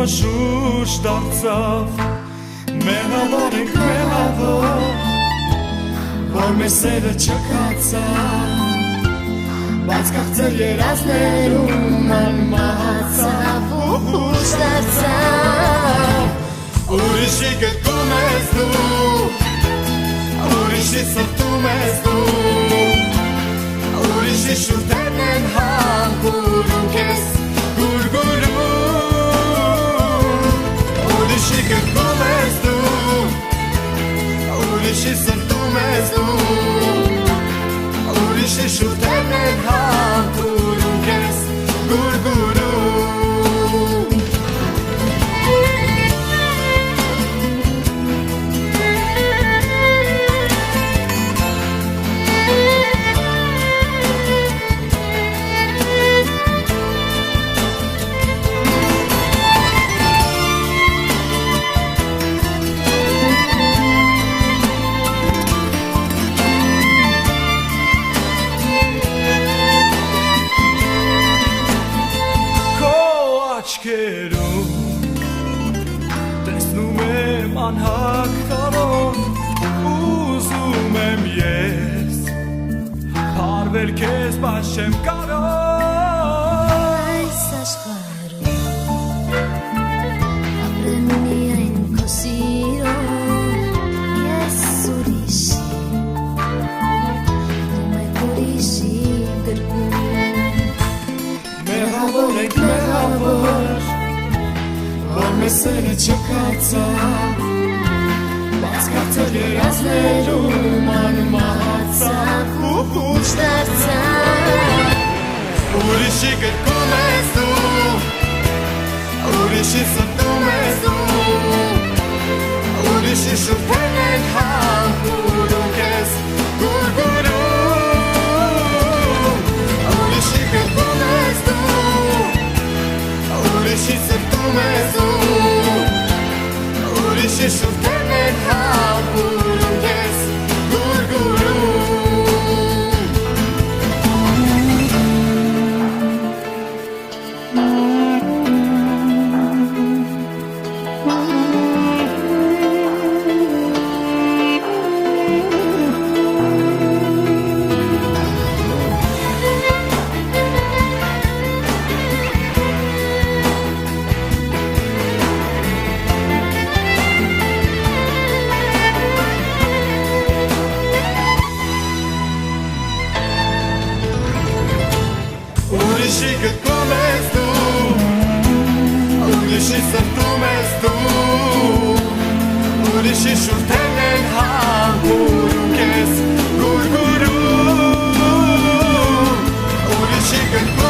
Շուշ դարձավ մեղավոր ենք մեղավոր որ մեր սերը չքացավ բայց կաղցր երազներում անմահացավ ու հուշ դարձավ ուրիշի գրկում ես դու ուրիշի սրտում ես դու ուրիշի շուրթերն են հանգուրում քեզ գուրգուրում Ուրիշի գրկում ես դու, ուրիշի սրտում ես դու, ուրիշի շուրթերն են հանդուրում քեզ գուրգուրում Տեսնում եմ անհակ տարոն ուզում եմ ես Փարվել քեզ բայց չեմ կարող Այս աշխարհում ապրեմ միայն քո սիրով Ես ուրիշի դու մեկ ուրիշի գրկում Մեղավոր ենք մեղավոր որ մեր սերը չքացավ բայց կաղցր երազներում անմահացավ ու հուշ դարձավ ուրիշի գրկում ես դու ուրիշի սրտում ես դու ուրիշի շուրթերն են հանգուրում քեզ գուրգուրում ուրիշի գրկում ես դու ուրիշի սրտում ես դու ուրիշի շուրթերն են հանգուրում քեզ Ուրիշի գրկում ես դու ուրիշի սրտում ես դու ուրիշի շուրթերն են հանգուրում քեզ գուրգուրում ուրիշի գրկում